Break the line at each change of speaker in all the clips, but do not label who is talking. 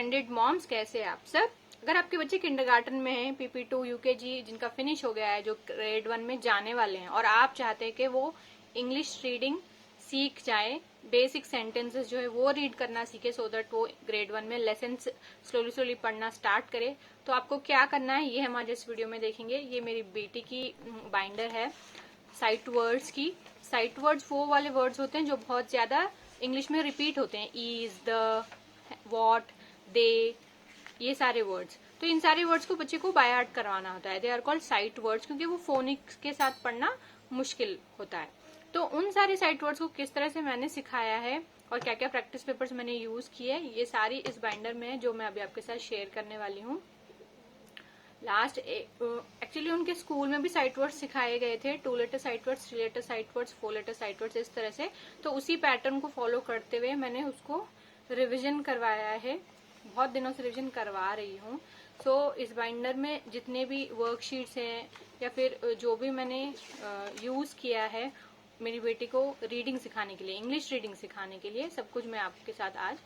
Splendid moms, कैसे हैं आप सब। अगर आपके बच्चे किंडरगार्टन में हैं, PP2 यूकेजी जिनका फिनिश हो गया है, जो ग्रेड 1 में जाने वाले हैं और आप चाहते हैं कि वो इंग्लिश रीडिंग सीख जाए, बेसिक सेंटेंसेस जो है वो रीड करना सीखे, सो दैट वो ग्रेड 1 में लेसन स्लोली स्लोली पढ़ना स्टार्ट करे, तो आपको क्या करना है ये हम आज इस वीडियो में देखेंगे। ये मेरी बेटी की बाइंडर है साइट वर्ड्स की। साइट वर्ड्स वो वाले वर्ड्स होते हैं जो बहुत ज्यादा इंग्लिश में रिपीट होते हैं, इज, द, वॉट, दे, ये सारे वर्ड्स। तो इन सारे वर्ड्स को बच्चे को बाय हार्ट करवाना होता है। They are called sight words, क्योंकि वो फोनिक्स के साथ पढ़ना मुश्किल होता है। तो उन सारे साइट वर्ड्स को किस तरह से मैंने सिखाया है और क्या क्या प्रैक्टिस पेपर्स मैंने यूज किए, ये सारी इस बाइंडर में है जो मैं अभी आपके साथ शेयर करने वाली हूँ। लास्ट एक्चुअली उनके स्कूल में भी साइट वर्ड्स सिखाए गए थे, 2 letter sight words, 3 letter sight words, 4 letter sight words, इस तरह से। तो उसी पैटर्न को फॉलो करते हुए मैंने उसको रिवीजन करवाया है, बहुत दिनों से रिवीजन करवा रही हूँ। सो इस बाइंडर में जितने भी वर्कशीट्स हैं या फिर जो भी मैंने यूज किया है मेरी बेटी को रीडिंग सिखाने के लिए, इंग्लिश रीडिंग सिखाने के लिए, सब कुछ मैं आपके साथ आज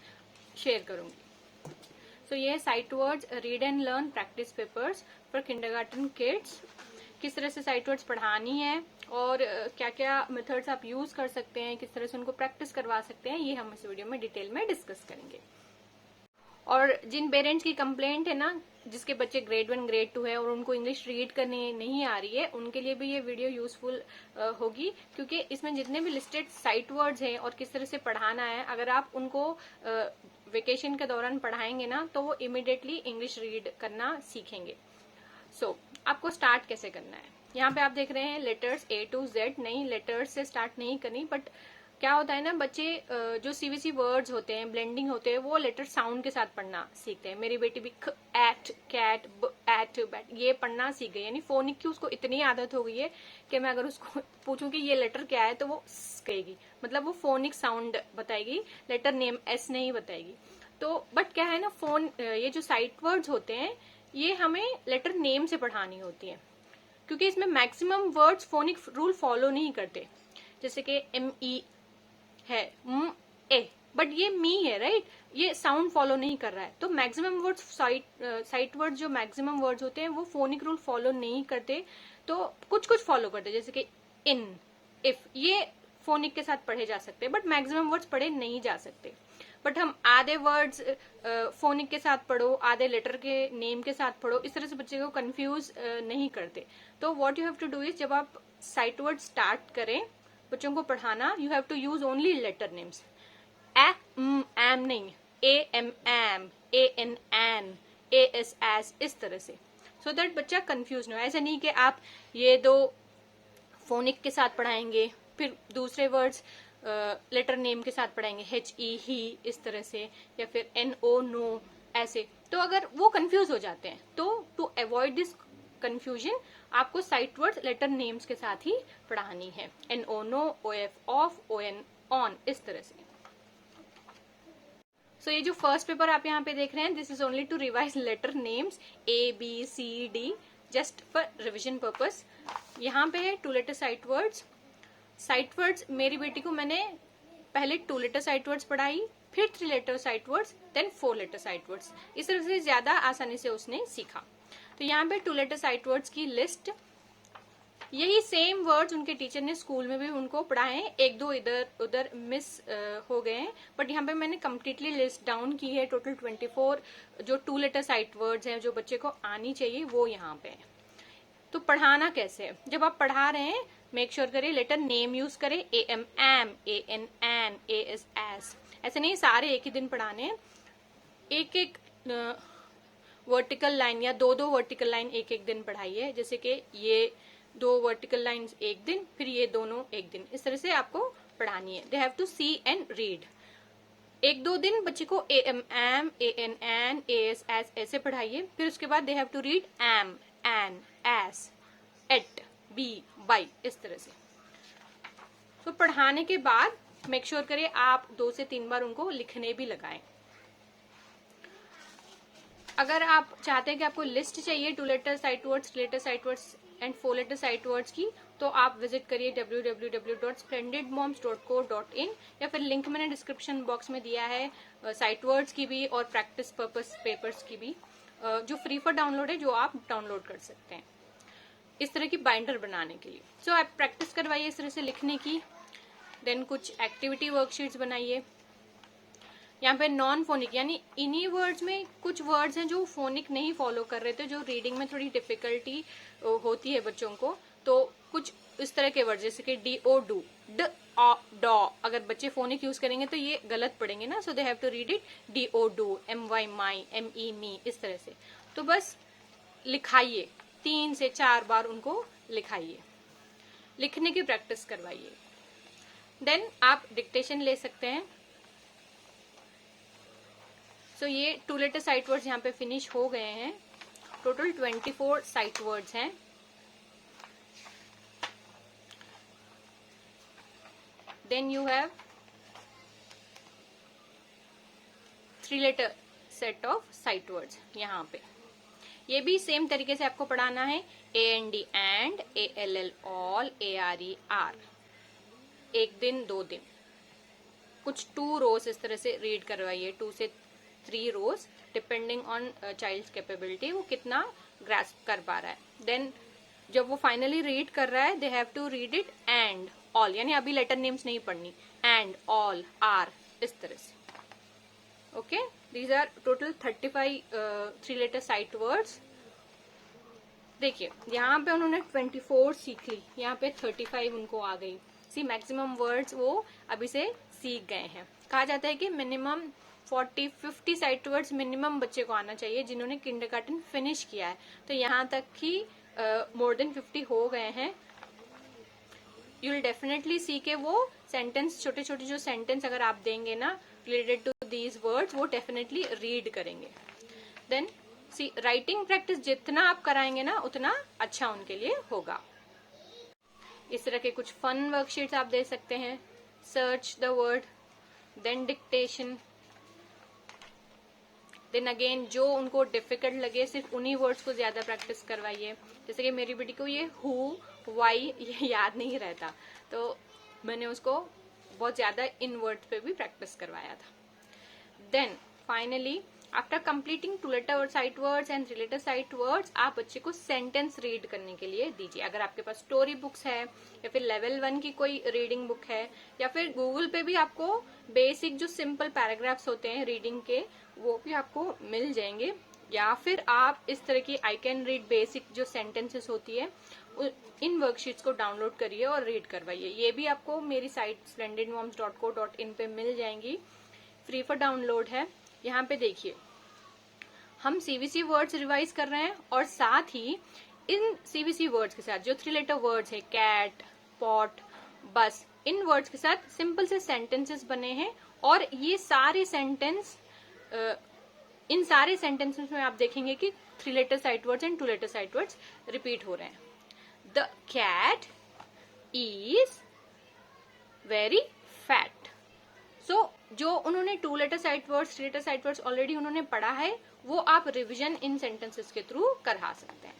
शेयर करूंगी। सो ये sight words read and learn practice papers for kindergarten kids. किस तरह से साइट वर्ड्स पढ़ानी है और क्या क्या मेथड्स आप यूज कर सकते हैं, किस तरह से उनको प्रैक्टिस करवा सकते हैं, ये हम इस वीडियो में डिटेल में डिस्कस करेंगे। और जिन पेरेंट्स की कंप्लेंट है ना, जिसके बच्चे ग्रेड 1 ग्रेड 2 है और उनको इंग्लिश रीड करने नहीं आ रही है, उनके लिए भी ये वीडियो यूजफुल होगी, क्योंकि इसमें जितने भी लिस्टेड साइट वर्ड्स हैं और किस तरह से पढ़ाना है, अगर आप उनको वेकेशन के दौरान पढ़ाएंगे ना तो वो इमिडिएटली इंग्लिश रीड करना सीखेंगे। सो आपको स्टार्ट कैसे करना है, यहाँ पे आप देख रहे हैं लेटर्स A to Z, नहीं लेटर्स से स्टार्ट नहीं करनी, बट क्या होता है ना, बच्चे जो CVC वर्ड्स होते हैं, ब्लेंडिंग होते हैं, वो लेटर साउंड के साथ पढ़ना सीखते हैं। मेरी बेटी भी ख, एट, कैट, ब, एट, बैट, ये पढ़ना सीख गई, यानी फोनिक की उसको इतनी आदत हो गई है कि मैं अगर उसको पूछूं कि ये लेटर क्या है तो वो कहेगी, मतलब वो फोनिक साउंड बताएगी, लेटर नेम S नहीं बताएगी। तो बट क्या है ना, ये जो साइट वर्ड्स होते हैं ये हमें लेटर नेम से पढ़ानी होती है, क्योंकि इसमें maximum words phonic rule follow नहीं करते। जैसे कि ME है, ए, बट ये मी है, राइट, ये साउंड फॉलो नहीं कर रहा है। तो मैक्सिमम वर्ड्स साइट वर्ड्स जो मैक्सिमम वर्ड्स होते हैं वो फोनिक रूल फॉलो नहीं करते, तो कुछ कुछ फॉलो करते, जैसे कि इन, इफ, ये फोनिक के साथ पढ़े जा सकते हैं, बट मैक्सिमम वर्ड्स पढ़े नहीं जा सकते। बट हम आधे वर्ड्स फोनिक के साथ पढ़ो, आधे लेटर के नेम के साथ पढ़ो, इस तरह से बच्चे को कंफ्यूज नहीं करते। तो what you have to do is, जब आप साइट वर्ड स्टार्ट करें बच्चों को पढ़ाना, you have to use only letter names, am नहीं, AM am, AN an, AS as, इस तरह से, सो दैट बच्चा कंफ्यूज ना हो। ऐसा नहीं कि आप ये दो फोनिक के साथ पढ़ाएंगे फिर दूसरे वर्ड्स लेटर नेम के साथ पढ़ाएंगे, HE ही, इस तरह से, या फिर NO नो, ऐसे। तो अगर वो कंफ्यूज हो जाते हैं, तो टू अवॉइड दिस कंफ्यूजन आपको साइट वर्ड्स लेटर नेम्स के साथ ही पढ़ानी है, NO no, OF of, ON on, इस तरह से। सो ये जो फर्स्ट पेपर आप यहाँ पे देख रहे हैं, this is only to revise letter names ABCD, just for revision purpose. यहाँ पे है 2 letter sight words. Sight words मेरी बेटी को मैंने पहले 2 लेटर साइट वर्ड्स पढ़ाई, फिर 3 letter sight words, then 4 letter sight words, इस तरह से ज्यादा आसानी से उसने सीखा। तो यहाँ पे 2 लेटर साइट वर्ड्स की लिस्ट, यही सेम वर्ड्स उनके टीचर ने स्कूल में भी उनको पढ़ाए, एक दो इधर उधर मिस हो गए हैं, बट यहाँ पे मैंने कम्प्लीटली लिस्ट डाउन की है। टोटल 24 जो 2 लेटर साइट वर्ड्स हैं जो बच्चे को आनी चाहिए वो यहाँ पे है। तो पढ़ाना कैसे है, जब आप पढ़ा रहे हैं मेक श्योर करें लेटर नेम यूज करें, AM am, AN an, AS as, ऐसे नहीं सारे एक ही दिन पढ़ाने हैं। एक एक वर्टिकल लाइन या दो दो वर्टिकल लाइन एक एक दिन पढ़ाइए, जैसे कि ये 2 वर्टिकल लाइंस एक दिन, फिर ये दोनों एक दिन, इस तरह से आपको पढ़ानी है। They have to see and read. एक दो दिन बच्चे को AM am, AN an, AS as ऐसे पढ़ाइए, फिर उसके बाद they have to read am, an, as, at, be, by, इस तरह से। तो पढ़ाने के बाद मेक श्योर करें आप 2 से 3 बार उनको लिखने भी लगाएं। अगर आप चाहते हैं कि आपको लिस्ट चाहिए 2 letter sight words, 3 letter sight words and 4 letter sight words की, तो आप विजिट करिए www.splendidmoms.co.in, या फिर लिंक मैंने डिस्क्रिप्शन बॉक्स में दिया है साइट वर्ड्स की भी और प्रैक्टिस पर्पस पेपर्स की भी, जो फ्री फॉर डाउनलोड है, जो आप डाउनलोड कर सकते हैं इस तरह की बाइंडर बनाने के लिए। सो आप प्रैक्टिस करवाइए इस तरह से लिखने की। देन कुछ एक्टिविटी वर्कशीट्स बनाइए। यहाँ पे नॉन फोनिक, यानी इन्हीं वर्ड्स में कुछ वर्ड्स हैं जो फोनिक नहीं फॉलो कर रहे थे, जो रीडिंग में थोड़ी डिफिकल्टी होती है बच्चों को, तो कुछ इस तरह के वर्ड जैसे कि डी ओ डू, ड ऑ डॉ, अगर बच्चे फोनिक यूज करेंगे तो ये गलत पढ़ेंगे ना, so they have to read it D O do, M Y my, M E me, इस तरह से। तो बस लिखाइए, 3 से 4 बार उनको लिखाइए, लिखने की प्रैक्टिस करवाइए। देन आप डिक्टेशन ले सकते हैं। सो ये 2 लेटर साइट वर्ड्स यहाँ पे फिनिश हो गए हैं। टोटल 24 साइट वर्ड्स हैं। Then you have 3 letter set of sight words यहाँ पे। ये भी सेम तरीके से आपको पढ़ाना है। AND and, ALL all, ARE are, 1 दिन 2 दिन। कुछ 2 रोज इस तरह से रीड करवाइए, 2 से 3 रोज, डिपेंडिंग ऑन चाइल्ड्स कैपेबिलिटी, वो कितना ग्रास्प कर पा रहा है। देन जब वो फाइनली रीड कर रहा है, they have to read it and all, यानी अभी लेटर नेम्स नहीं पढ़नी, एंड ऑल आर, इस तरह से। Okay, these are total 35 3 letter sight words. देखिए यहाँ पे उन्होंने 24 सीख ली, यहाँ पे 35 उनको आ गई। सी मैक्सिमम वर्ड्स वो अभी से सीख गए हैं। कहा जाता है कि मिनिमम 40-50 साइट वर्ड्स मिनिमम बच्चे को आना चाहिए जिन्होंने किंडरगार्टन फिनिश किया है। तो यहाँ तक कि मोर देन 50 हो गए हैं। यू विल डेफिनेटली सी के वो सेंटेंस, छोटे छोटे जो सेंटेंस अगर आप देंगे ना रिलेटेड टू दीज वर्ड्स, वो डेफिनेटली रीड करेंगे। देन सी राइटिंग प्रैक्टिस जितना आप कराएंगे ना उतना अच्छा उनके लिए होगा। इस तरह के कुछ फन वर्कशीट्स आप दे सकते हैं। Search the word, then dictation, then again जो उनको डिफिकल्ट लगे सिर्फ उन्हीं वर्ड्स को ज्यादा प्रैक्टिस करवाइए। जैसे कि मेरी बेटी को ये हु, वाई ये याद नहीं रहता, तो मैंने उसको बहुत ज्यादा इन वर्ड्स पे भी प्रैक्टिस करवाया था। Then finally after completing 2 letter sight words and 3 letter sight words, आप बच्चे को सेंटेंस रीड करने के लिए दीजिए। अगर आपके पास स्टोरी बुक्स है या फिर लेवल 1 की कोई रीडिंग बुक है, या फिर गूगल पे भी आपको बेसिक जो सिंपल पैराग्राफ्स होते हैं रीडिंग के, वो भी आपको मिल जाएंगे। या फिर आप इस तरह की आई कैन रीड बेसिक जो सेंटेंसेस होती है, इन वर्कशीट्स को डाउनलोड करिए और रीड करवाइए। ये भी आपको मेरी साइट splendidmoms.co.in पे मिल जाएंगी, फ्री फॉर डाउनलोड है। यहाँ पे देखिए हम CVC वर्ड्स रिवाइज कर रहे हैं, और साथ ही इन CVC वर्ड्स के साथ जो 3 लेटर वर्ड्स है, कैट, पॉट, बस, इन वर्ड्स के साथ सिंपल से सेंटेंसेस बने हैं। और ये सारे सेंटेंस, इन सारे सेंटेंसेस में आप देखेंगे कि 3 letter sight words and 2 letter sight words repeat हो रहे हैं। The cat is very fat. So जो उन्होंने 2 letter sight words, 3 letter sight words already उन्होंने पढ़ा है, वो आप रिवीजन इन सेंटेंसेस के थ्रू करा सकते हैं।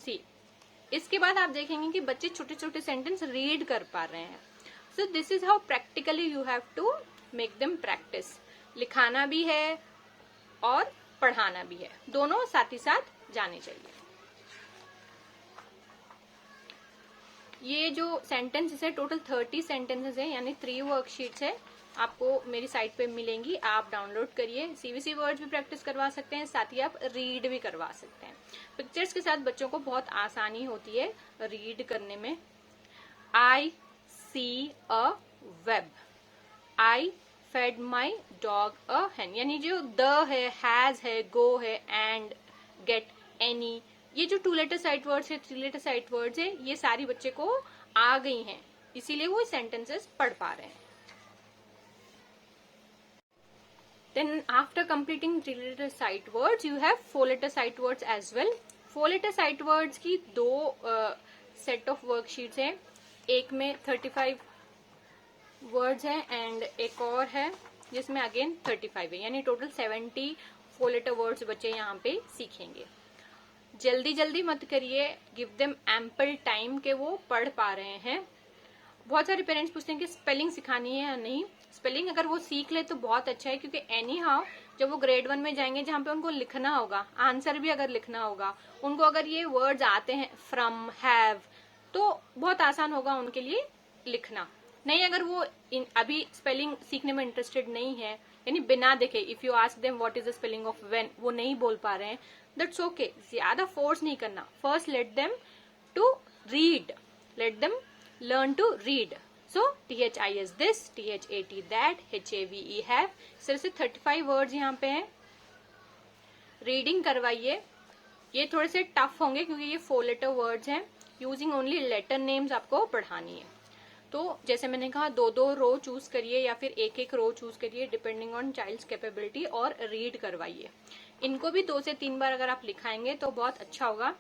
सी इसके बाद आप देखेंगे कि बच्चे छोटे छोटे सेंटेंस रीड कर पा रहे हैं। So this is how practically you have to make them practice. लिखाना भी है और पढ़ाना भी है, दोनों साथ ही साथ जाने चाहिए। ये जो सेंटेंसेस है टोटल 30 सेंटेंसेस है, यानी 3 वर्कशीट्स है, आपको मेरी साइट पे मिलेंगी। आप डाउनलोड करिए। CVC वर्ड्स भी प्रैक्टिस करवा सकते हैं, साथ ही आप रीड भी करवा सकते हैं। पिक्चर्स के साथ बच्चों को बहुत आसानी होती है रीड करने में। I see a web, I fed my dog a hen, यानी जो द है, हैज है, गो है, एंड, गेट, एनी, ये जो 2 लेटर साइट वर्ड्स है, 3 लेटर साइट वर्ड्स है, ये सारी बच्चे को आ गई हैं, इसीलिए वो सेंटेंसेस पढ़ पा रहे हैं। Then after completing 3 letter sight words, you have 4 letter sight words as well. 4 letter sight words की 2 set of worksheets हैं। एक में 35 words है एंड एक और है जिसमें अगेन 35 है, यानी टोटल 4 लेटर वर्ड्स बच्चे यहाँ पे सीखेंगे। जल्दी जल्दी मत करिए, गिव देम एम्पल टाइम के वो पढ़ पा रहे हैं। बहुत सारे पेरेंट्स पूछते हैं कि स्पेलिंग सिखानी है या नहीं। स्पेलिंग अगर वो सीख ले तो बहुत अच्छा है, क्योंकि एनी हाउ जब वो ग्रेड 1 में जाएंगे जहाँ पे उनको लिखना होगा, आंसर भी अगर लिखना होगा, उनको अगर ये वर्ड्स आते हैं फ्रॉम, हैव, तो बहुत आसान होगा उनके लिए लिखना। नहीं, अगर वो अभी स्पेलिंग सीखने में इंटरेस्टेड नहीं है, यानी बिना देखे, if you ask them what is the spelling of when, वो नहीं बोल पा रहे हैं, दैट्स ओके। ज्यादा फोर्स नहीं करना। First let them to read, let them learn to read. So THIS this, THAT that, HAVE have, इस तरह से 35 वर्ड्स यहाँ पे हैं। रीडिंग करवाइए। ये थोड़े से टफ होंगे क्योंकि ये 4 लेटर वर्ड्स हैं। यूजिंग ओनली लेटर नेम्स आपको पढ़ानी है। तो जैसे मैंने कहा 2-2 रो चूज करिए या फिर 1-1 रो चूज करिए डिपेंडिंग ऑन चाइल्ड्स कैपेबिलिटी, और रीड करवाइए। इनको भी 2 से 3 बार अगर आप लिखाएंगे तो बहुत अच्छा होगा।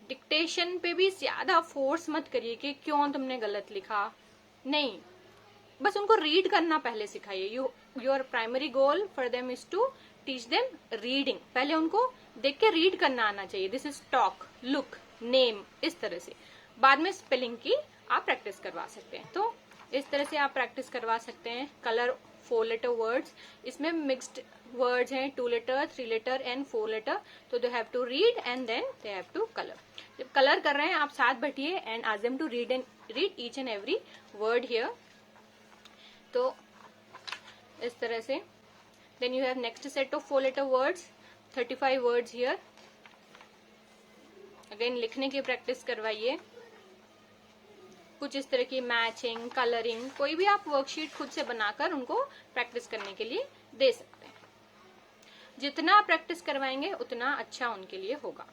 डिक्टेशन पे भी ज्यादा फोर्स मत करिए कि क्यों तुमने गलत लिखा, नहीं, बस उनको रीड करना पहले सिखाइए। Your primary goal for them is to teach them reading. पहले उनको देख के रीड करना आना चाहिए। This is talk, look, name, इस तरह से। बाद में स्पेलिंग की आप प्रैक्टिस करवा सकते हैं। तो इस तरह से आप प्रैक्टिस करवा सकते हैं। कलर 4 लेटर वर्ड्स, इसमें मिक्स्ड वर्ड्स हैं, 2 लेटर, 3 लेटर एंड 4 लेटर। तो they have to read and then they have to colour. जब कलर कर रहे हैं आप साथ बैठिए and ask them to read each and every word here. तो इस तरह से then you have next set of 4 letter words, 35 words here. Again लिखने की प्रैक्टिस करवाइए। कुछ इस तरह की मैचिंग, कलरिंग, कोई भी आप वर्कशीट खुद से बनाकर उनको प्रैक्टिस करने के लिए दे सकते हैं। जितना प्रैक्टिस करवाएंगे उतना अच्छा उनके लिए होगा।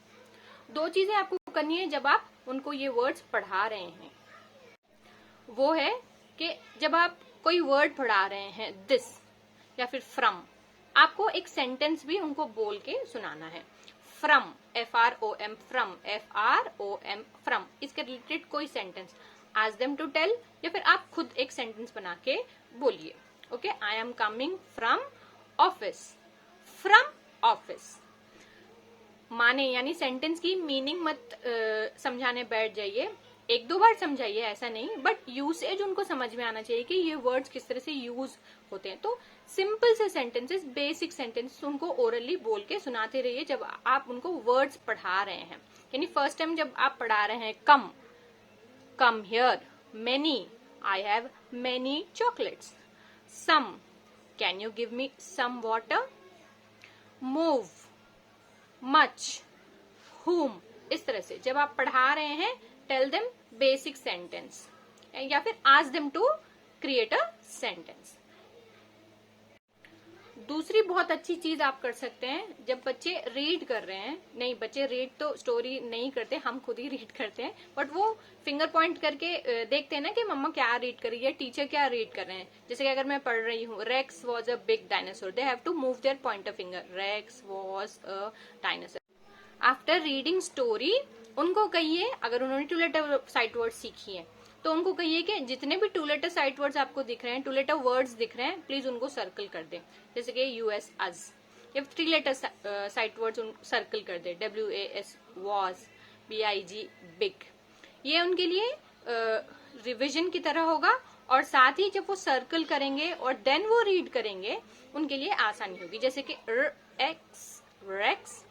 2 चीजें आपको करनी है जब आप उनको ये वर्ड्स पढ़ा रहे हैं। वो है कि जब आप कोई वर्ड पढ़ा रहे हैं, दिस या फिर फ्रॉम, आपको एक सेंटेंस भी उनको बोल के सुनाना है। From, FROM, from, FROM, from, इसके रिलेटेड कोई sentence ask them to tell, या फिर आप खुद एक सेंटेंस बना के बोलिए। Okay, I am coming from office, from office. माने यानी सेंटेंस की मीनिंग मत समझाने बैठ जाइए। 1-2 बार समझाइए, ऐसा नहीं, बट यूसेज उनको समझ में आना चाहिए कि ये वर्ड्स किस तरह से यूज होते हैं। तो सिंपल से सेंटेंसेस, बेसिक सेंटेंसेस उनको ओरली बोल के सुनाते रहिए जब आप उनको वर्ड्स पढ़ा रहे हैं। यानी फर्स्ट टाइम जब आप पढ़ा रहे हैं, come, come here, many, I have many chocolates, some, can you give me some water, move, much, whom, इस तरह से जब आप पढ़ा रहे हैं टेल देम बेसिक सेंटेंस या फिर ask them to create a sentence. दूसरी बहुत अच्छी चीज आप कर सकते हैं जब बच्चे रीड कर रहे हैं, नहीं बच्चे रीड तो स्टोरी नहीं करते, हम खुद ही रीड करते हैं, बट वो फिंगर पॉइंट करके देखते हैं ना कि मम्मा क्या रीड कर रही है, टीचर क्या रीड कर रहे हैं। जैसे कि अगर मैं पढ़ रही हूँ Rex was a big dinosaur, they have to move their pointer finger, Rex was a dinosaur. After reading story उनको कहिए, अगर उन्होंने 2 लेटर साइट वर्ड सीखी है तो उनको कहिए कि जितने भी 2 लेटर साइट वर्ड्स आपको दिख रहे हैं, 2 लेटर वर्ड्स दिख रहे हैं, प्लीज उनको सर्कल कर दें। जैसे कि US, अस, या 3 लेटर साइट वर्ड्स सर्कल कर दे, WAS, वॉज, BIG, बिग। ये उनके लिए रिविजन की तरह होगा, और साथ ही जब वो सर्कल करेंगे और देन वो रीड करेंगे उनके लिए आसानी होगी। जैसे कि रेक्स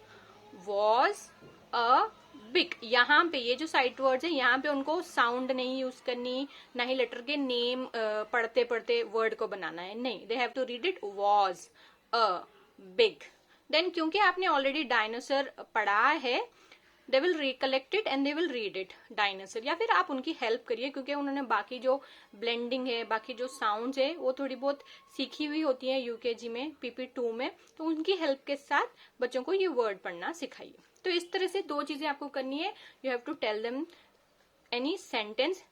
वॉज अ बिग, यहाँ पे ये जो साइट वर्ड्स है यहाँ पे उनको साउंड नहीं यूज करनी, ना ही लेटर के नेम पढ़ते पढ़ते वर्ड को बनाना है, नहीं, they have to read it was a big. Then क्योंकि आपने ऑलरेडी डायनासोर पढ़ा है, they will recollect it and they will read it, dinosaur. या फिर आप उनकी हेल्प करिए क्योंकि उन्होंने बाकी जो ब्लेंडिंग है, बाकी जो साउंड्स है वो थोड़ी बहुत सीखी हुई होती है UKG में, PP2 में, तो उनकी हेल्प के साथ बच्चों को ये वर्ड पढ़ना सिखाइए। तो इस तरह से 2 चीजें आपको करनी है। You have to tell them any sentence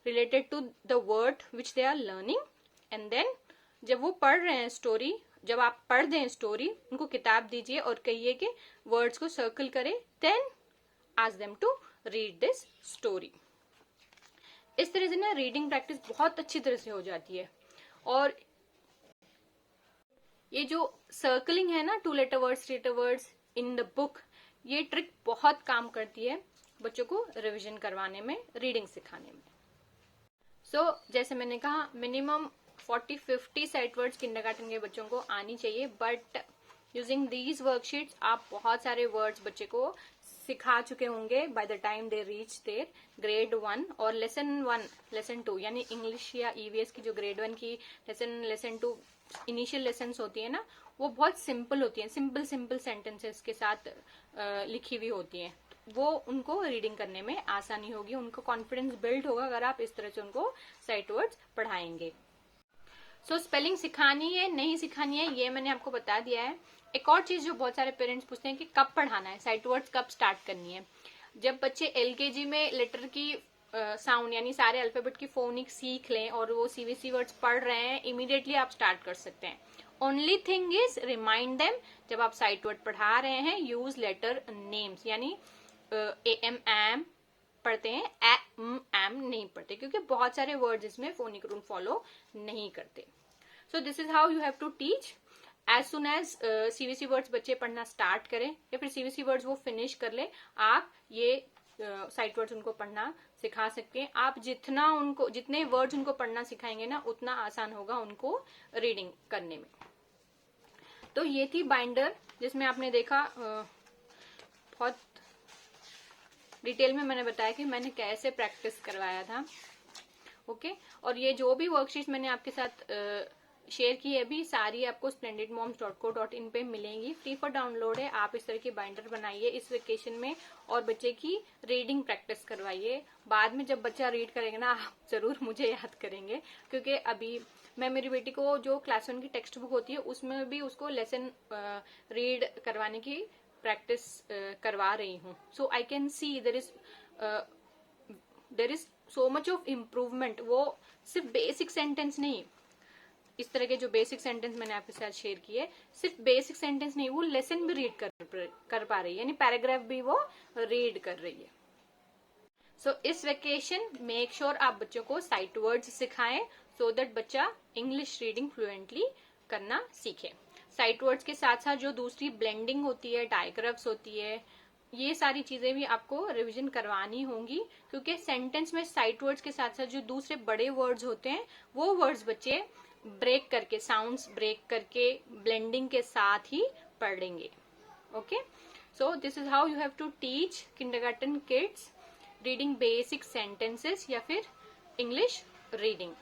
related to the word which they are learning, and then जब वो पढ़ रहे हैं स्टोरी, जब आप पढ़ दें स्टोरी, उनको किताब दीजिए और कहिए कि वर्ड्स को सर्कल करें, then ask them to read this story। इस तरह से ना रीडिंग प्रैक्टिस बहुत अच्छी तरह से हो जाती है। और ये जो सर्कलिंग है ना, 2 letter words 3 letter words in the book, ये ट्रिक बहुत काम करती है बच्चों को रिवीजन करवाने में, रीडिंग सिखाने में। सो जैसे मैंने कहा मिनिमम 40-50 साइट वर्ड्स किंडरगार्टन के बच्चों को आनी चाहिए, बट यूजिंग दीज वर्कशीट्स आप बहुत सारे वर्ड्स बच्चे को सिखा चुके होंगे by the time they reach their grade 1 और लेसन 2 यानी इंग्लिश या ईवीएस की जो ग्रेड 1 की लेसन 2 इनिशियल लेसन्स होती है ना, वो बहुत सिंपल होती है, सिंपल सेंटेंसेस के साथ लिखी हुई होती है। वो उनको रीडिंग करने में आसानी होगी, उनको कॉन्फिडेंस बिल्ड होगा अगर आप इस तरह से उनको साइट वर्ड्स पढ़ाएंगे। सो स्पेलिंग सिखानी है नहीं सिखानी है ये मैंने आपको बता दिया है। एक और चीज जो बहुत सारे पेरेंट्स पूछते हैं कि कब पढ़ाना है, साइट वर्ड्स कब स्टार्ट करनी है। जब बच्चे एलकेजी में लेटर की साउंड यानी सारे अल्फाबेट की फोनिक सीख लें और वो सीबीसी वर्ड्स पढ़ रहे हैं, इमीडिएटली आप स्टार्ट कर सकते हैं। Only thing is remind them, जब आप साइट वर्ड पढ़ा रहे हैं यूज लेटर नेम्स, यानी एम एम पढ़ते हैं, एम नहीं पढ़ते, क्योंकि बहुत सारे वर्ड्स इसमें फोनिक रूल फॉलो नहीं करते। So this is how you have to teach. As soon as सीबीसी वर्ड्स बच्चे पढ़ना स्टार्ट करें या फिर सीबीसी वर्ड्स वो फिनिश कर ले, आप ये साइट वर्ड्स उनको पढ़ना सिखा सकते हैं। आप जितने वर्ड्स उनको पढ़ना सिखाएंगे ना, उतना आसान होगा उनको रीडिंग करने में। तो ये थी बाइंडर, जिसमें आपने देखा बहुत डिटेल में मैंने बताया कि मैंने कैसे प्रैक्टिस करवाया था। ओके, और ये जो भी वर्कशीट मैंने आपके साथ शेयर की है अभी, सारी आपको splendidmoms.co.in पे मिलेंगी, फ्री फॉर डाउनलोड है। आप इस तरह की बाइंडर बनाइए इस वेकेशन में और बच्चे की रीडिंग प्रैक्टिस करवाइए। बाद में जब बच्चा रीड करेगा ना, आप जरूर मुझे याद करेंगे, क्योंकि अभी मैं मेरी बेटी को जो क्लास 1 की टेक्स्ट बुक होती है उसमें भी उसको लेसन रीड करवाने की प्रैक्टिस करवा रही हूँ। So I can see there is so much of improvement. वो सिर्फ बेसिक सेंटेंस नहीं, इस तरह के जो बेसिक सेंटेंस मैंने आपके साथ शेयर किए, सिर्फ बेसिक सेंटेंस नहीं, वो लेसन भी रीड कर पा रही है, यानी पैराग्राफ भी वो रीड कर रही है। सो इस वेकेशन मेक श्योर आप बच्चों को साइट वर्ड्स सिखाएं, सो दैट बच्चा इंग्लिश रीडिंग फ्लुएंटली करना सीखे। साइट वर्ड्स के साथ साथ जो दूसरी ब्लेंडिंग होती है, डायग्राफ्स होती है, ये सारी चीजें भी आपको रिवीजन करवानी होंगी, क्योंकि सेंटेंस में साइट वर्ड्स के साथ साथ जो दूसरे बड़े वर्ड्स होते हैं वो वर्ड्स बच्चे ब्रेक करके, साउंड्स ब्रेक करके, ब्लेंडिंग के साथ ही पढ़ेंगे। Okay, so this is how you have to teach kindergarten kids reading basic sentences या फिर इंग्लिश रीडिंग।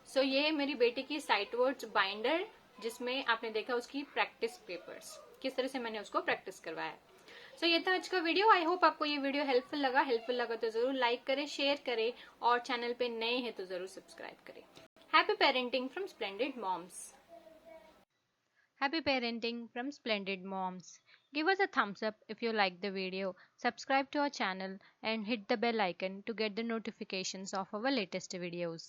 सो ये है मेरी बेटी की साइट वर्ड्स बाइंडर, जिसमें आपने देखा उसकी प्रैक्टिस पेपर्स, किस तरह से मैंने उसको प्रैक्टिस करवाया। सो ये था आज का वीडियो। आई होप आपको ये वीडियो हेल्पफुल लगा तो जरूर लाइक करें, शेयर करें और चैनल पे नए हैं तो जरूर सब्सक्राइब करें। Happy parenting from Splendid Moms.
Happy parenting from Splendid Moms. Give us a thumbs up if you like the video, subscribe to our channel and hit the bell icon to get the notifications of our latest videos.